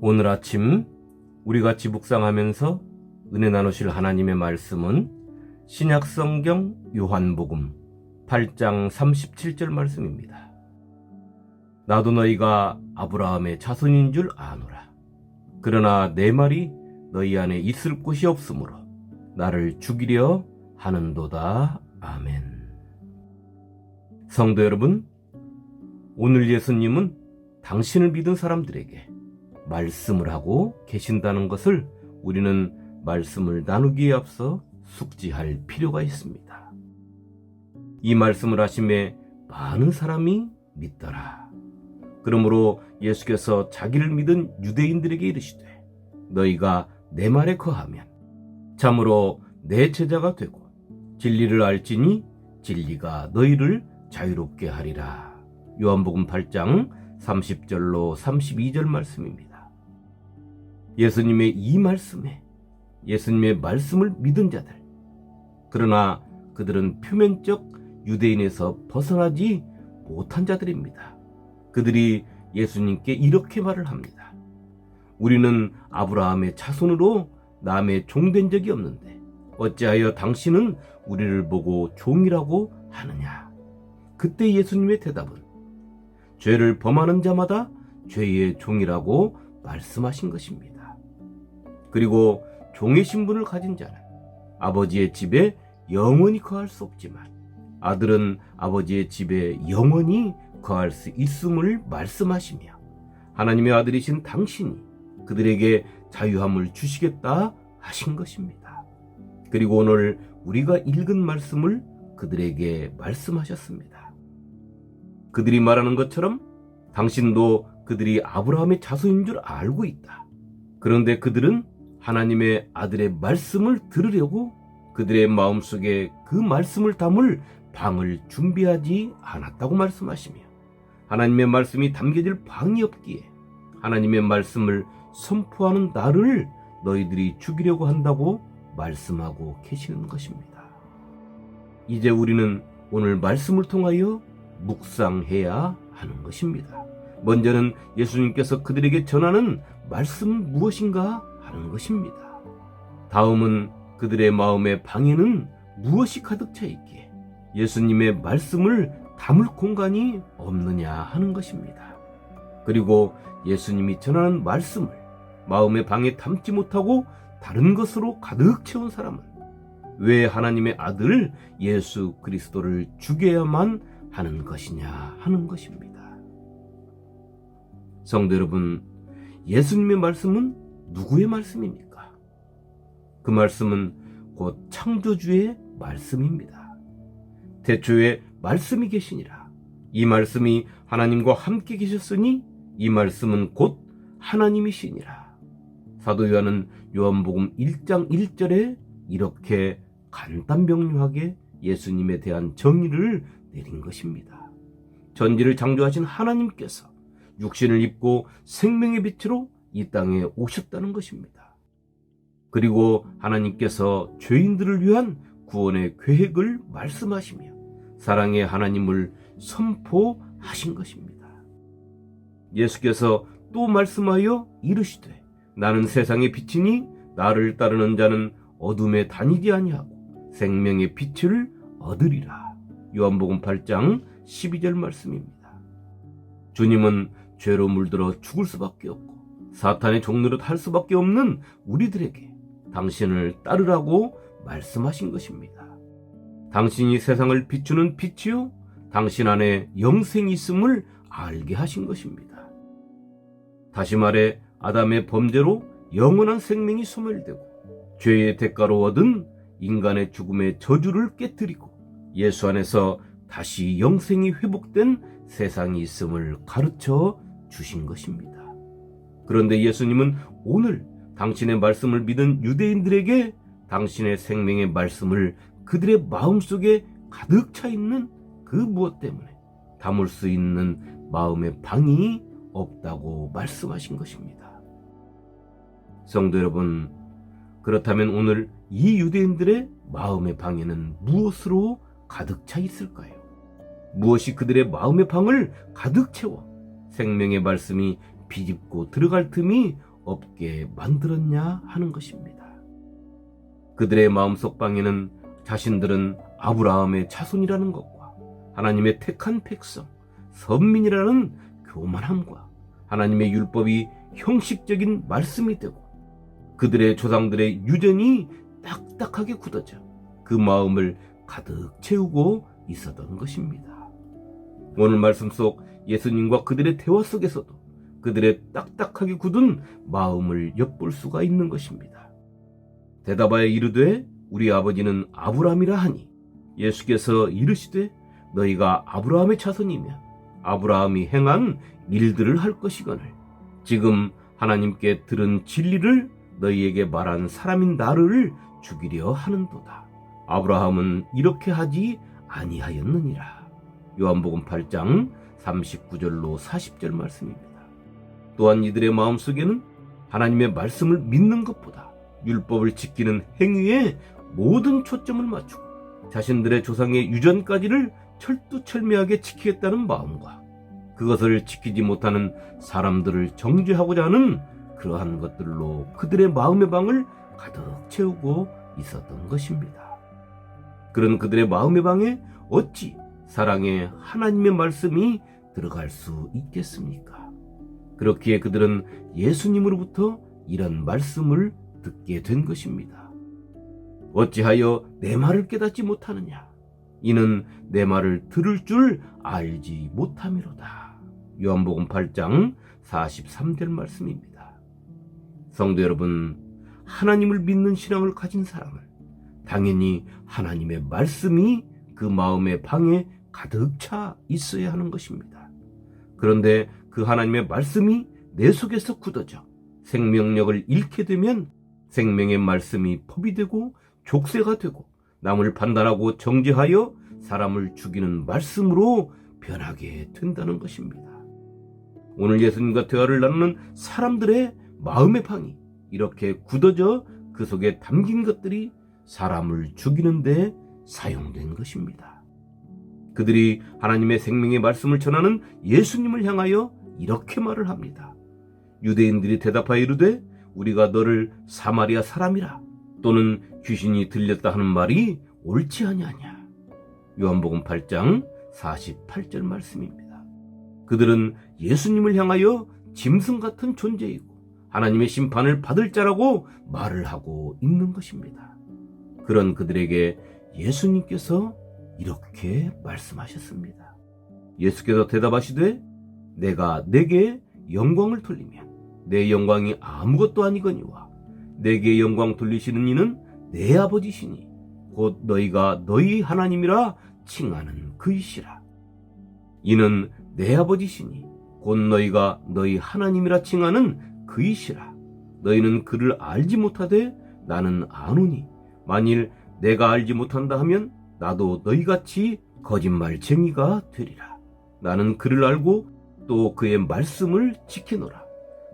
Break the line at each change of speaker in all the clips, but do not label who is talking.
오늘 아침 우리 같이 묵상하면서 은혜 나누실 하나님의 말씀은 신약성경 요한복음 8장 37절 말씀입니다. 나도 너희가 아브라함의 자손인 줄 아노라. 그러나 내 말이 너희 안에 있을 곳이 없으므로 나를 죽이려 하는도다. 아멘. 성도 여러분, 오늘 예수님은 당신을 믿은 사람들에게 말씀을 하고 계신다는 것을 우리는 말씀을 나누기에 앞서 숙지할 필요가 있습니다. 이 말씀을 하심에 많은 사람이 믿더라. 그러므로 예수께서 자기를 믿은 유대인들에게 이르시되 너희가 내 말에 거하면 참으로 내 제자가 되고 진리를 알지니 진리가 너희를 자유롭게 하리라. 요한복음 8장 30절로 32절 말씀입니다. 예수님의 이 말씀에 예수님의 말씀을 믿은 자들, 그러나 그들은 표면적 유대인에서 벗어나지 못한 자들입니다. 그들이 예수님께 이렇게 말을 합니다. 우리는 아브라함의 자손으로 남의 종된 적이 없는데 어찌하여 당신은 우리를 보고 종이라고 하느냐. 그때 예수님의 대답은 죄를 범하는 자마다 죄의 종이라고 말씀하신 것입니다. 그리고 종의 신분을 가진 자는 아버지의 집에 영원히 거할 수 없지만 아들은 아버지의 집에 영원히 거할 수 있음을 말씀하시며 하나님의 아들이신 당신이 그들에게 자유함을 주시겠다 하신 것입니다. 그리고 오늘 우리가 읽은 말씀을 그들에게 말씀하셨습니다. 그들이 말하는 것처럼 당신도 그들이 아브라함의 자손인 줄 알고 있다. 그런데 그들은 하나님의 아들의 말씀을 들으려고 그들의 마음속에 그 말씀을 담을 방을 준비하지 않았다고 말씀하시며 하나님의 말씀이 담겨질 방이 없기에 하나님의 말씀을 선포하는 나를 너희들이 죽이려고 한다고 말씀하고 계시는 것입니다. 이제 우리는 오늘 말씀을 통하여 묵상해야 하는 것입니다. 먼저는 예수님께서 그들에게 전하는 말씀은 무엇인가 하는 것입니다. 다음은 그들의 마음의 방에는 무엇이 가득 차 있기에 예수님의 말씀을 담을 공간이 없느냐 하는 것입니다. 그리고 예수님이 전하는 말씀을 마음의 방에 담지 못하고 다른 것으로 가득 채운 사람은 왜 하나님의 아들 예수 그리스도를 죽여야만 하는 것이냐 하는 것입니다. 성도 여러분, 예수님의 말씀은 누구의 말씀입니까? 그 말씀은 곧 창조주의 말씀입니다. 태초에 말씀이 계시니라. 이 말씀이 하나님과 함께 계셨으니 이 말씀은 곧 하나님이시니라. 사도 요한은 요한복음 1장 1절에 이렇게 간단명료하게 예수님에 대한 정의를 내린 것입니다. 전지를 창조하신 하나님께서 육신을 입고 생명의 빛으로 이 땅에 오셨다는 것입니다. 그리고 하나님께서 죄인들을 위한 구원의 계획을 말씀하시며 사랑의 하나님을 선포하신 것입니다. 예수께서 또 말씀하여 이르시되 나는 세상의 빛이니 나를 따르는 자는 어둠에 다니지 아니하고 생명의 빛을 얻으리라. 요한복음 8장 12절 말씀입니다. 주님은 죄로 물들어 죽을 수밖에 없고 사탄의 종노릇 할 수밖에 없는 우리들에게 당신을 따르라고 말씀하신 것입니다. 당신이 세상을 비추는 빛이요 당신 안에 영생이 있음을 알게 하신 것입니다. 다시 말해 아담의 범죄로 영원한 생명이 소멸되고 죄의 대가로 얻은 인간의 죽음의 저주를 깨뜨리고 예수 안에서 다시 영생이 회복된 세상이 있음을 가르쳐 주신 것입니다. 그런데 예수님은 오늘 당신의 말씀을 믿은 유대인들에게 당신의 생명의 말씀을 그들의 마음속에 가득 차 있는 그 무엇 때문에 담을 수 있는 마음의 방이 없다고 말씀하신 것입니다. 성도 여러분, 그렇다면 오늘 이 유대인들의 마음의 방에는 무엇으로 가득 차 있을까요? 무엇이 그들의 마음의 방을 가득 채워 생명의 말씀이 비집고 들어갈 틈이 없게 만들었냐 하는 것입니다. 그들의 마음속 방에는 자신들은 아브라함의 자손이라는 것과 하나님의 택한 백성, 선민이라는 교만함과 하나님의 율법이 형식적인 말씀이 되고 그들의 조상들의 유전이 딱딱하게 굳어져 그 마음을 가득 채우고 있었던 것입니다. 오늘 말씀 속 예수님과 그들의 대화 속에서도 그들의 딱딱하게 굳은 마음을 엿볼 수가 있는 것입니다. 대답하여 이르되 우리 아버지는 아브라함이라 하니 예수께서 이르시되 너희가 아브라함의 자손이면 아브라함이 행한 일들을 할 것이거늘 지금 하나님께 들은 진리를 너희에게 말한 사람인 나를 죽이려 하는도다. 아브라함은 이렇게 하지 아니하였느니라. 요한복음 8장 39절로 40절 말씀입니다. 또한 이들의 마음속에는 하나님의 말씀을 믿는 것보다 율법을 지키는 행위에 모든 초점을 맞추고 자신들의 조상의 유전까지를 철두철미하게 지키겠다는 마음과 그것을 지키지 못하는 사람들을 정죄하고자 하는 그러한 것들로 그들의 마음의 방을 가득 채우고 있었던 것입니다. 그런 그들의 마음의 방에 어찌 사랑의 하나님의 말씀이 들어갈 수 있겠습니까? 그렇기에 그들은 예수님으로부터 이런 말씀을 듣게 된 것입니다. 어찌하여 내 말을 깨닫지 못하느냐? 이는 내 말을 들을 줄 알지 못함이로다. 요한복음 8장 43절 말씀입니다. 성도 여러분, 하나님을 믿는 신앙을 가진 사람은 당연히 하나님의 말씀이 그 마음의 방에 가득 차 있어야 하는 것입니다. 그런데 그 하나님의 말씀이 내 속에서 굳어져 생명력을 잃게 되면 생명의 말씀이 포비되고 족쇄가 되고 남을 판단하고 정죄하여 사람을 죽이는 말씀으로 변하게 된다는 것입니다. 오늘 예수님과 대화를 나누는 사람들의 마음의 방이 이렇게 굳어져 그 속에 담긴 것들이 사람을 죽이는 데 사용된 것입니다. 그들이 하나님의 생명의 말씀을 전하는 예수님을 향하여 이렇게 말을 합니다. 유대인들이 대답하여 이르되 우리가 너를 사마리아 사람이라 또는 귀신이 들렸다 하는 말이 옳지 아니하냐. 요한복음 8장 48절 말씀입니다. 그들은 예수님을 향하여 짐승 같은 존재이고 하나님의 심판을 받을 자라고 말을 하고 있는 것입니다. 그런 그들에게 예수님께서 이렇게 말씀하셨습니다. 예수께서 대답하시되 내가 내게 영광을 돌리면 내 영광이 아무것도 아니거니와 내게 영광 돌리시는 이는 내 아버지시니 곧 너희가 너희 하나님이라 칭하는 그이시라. 이는 내 아버지시니 곧 너희가 너희 하나님이라 칭하는 그이시라. 너희는 그를 알지 못하되 나는 아노니 만일 내가 알지 못한다 하면 나도 너희같이 거짓말쟁이가 되리라. 나는 그를 알고 또 그의 말씀을 지키노라.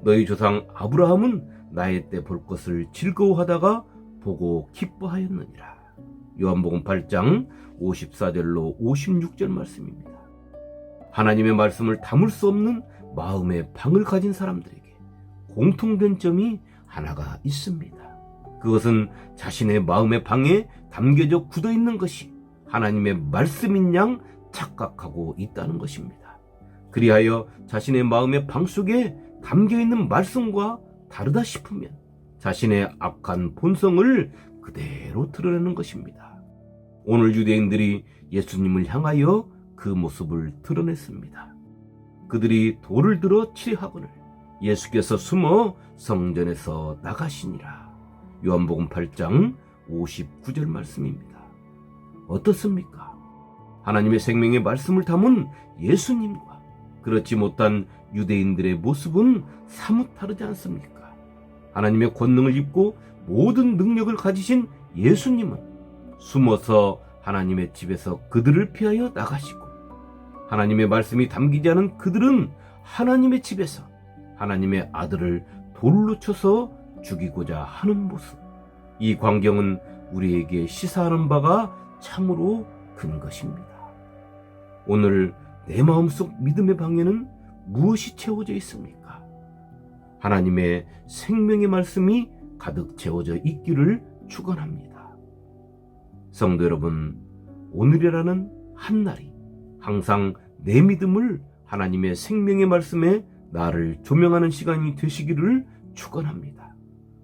너희 조상 아브라함은 나의 때 볼 것을 즐거워하다가 보고 기뻐하였느니라. 요한복음 8장 54절로 56절 말씀입니다. 하나님의 말씀을 담을 수 없는 마음의 방을 가진 사람들에게 공통된 점이 하나가 있습니다. 그것은 자신의 마음의 방에 담겨져 굳어있는 것이 하나님의 말씀인 양 착각하고 있다는 것입니다. 그리하여 자신의 마음의 방 속에 담겨있는 말씀과 다르다 싶으면 자신의 악한 본성을 그대로 드러내는 것입니다. 오늘 유대인들이 예수님을 향하여 그 모습을 드러냈습니다. 그들이 돌을 들어 치하거늘 예수께서 숨어 성전에서 나가시니라. 요한복음 8장 59절 말씀입니다. 어떻습니까? 하나님의 생명의 말씀을 담은 예수님과 그렇지 못한 유대인들의 모습은 사뭇 다르지 않습니까? 하나님의 권능을 입고 모든 능력을 가지신 예수님은 숨어서 하나님의 집에서 그들을 피하여 나가시고 하나님의 말씀이 담기지 않은 그들은 하나님의 집에서 하나님의 아들을 돌로 쳐서 죽이고자 하는 모습. 이 광경은 우리에게 시사하는 바가 참으로 큰 것입니다. 오늘 내 마음속 믿음의 방에는 무엇이 채워져 있습니까? 하나님의 생명의 말씀이 가득 채워져 있기를 축원합니다. 성도 여러분, 오늘이라는 한 날이 항상 내 믿음을 하나님의 생명의 말씀에 나를 조명하는 시간이 되시기를 축원합니다.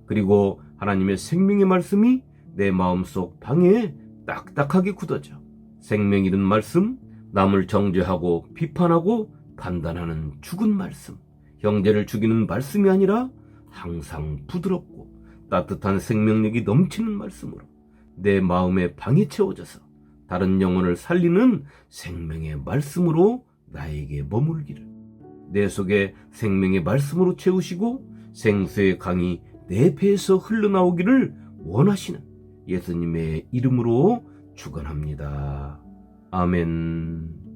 그리고 하나님의 생명의 말씀이 내 마음속 방에 딱딱하게 굳어져 생명 있는 말씀, 남을 정죄하고 비판하고 판단하는 죽은 말씀, 형제를 죽이는 말씀이 아니라 항상 부드럽고 따뜻한 생명력이 넘치는 말씀으로 내 마음의 방에 채워져서 다른 영혼을 살리는 생명의 말씀으로 나에게 머물기를, 내 속에 생명의 말씀으로 채우시고 생수의 강이 내 배에서 흘러나오기를 원하시는 예수님의 이름으로 축원합니다. 아멘.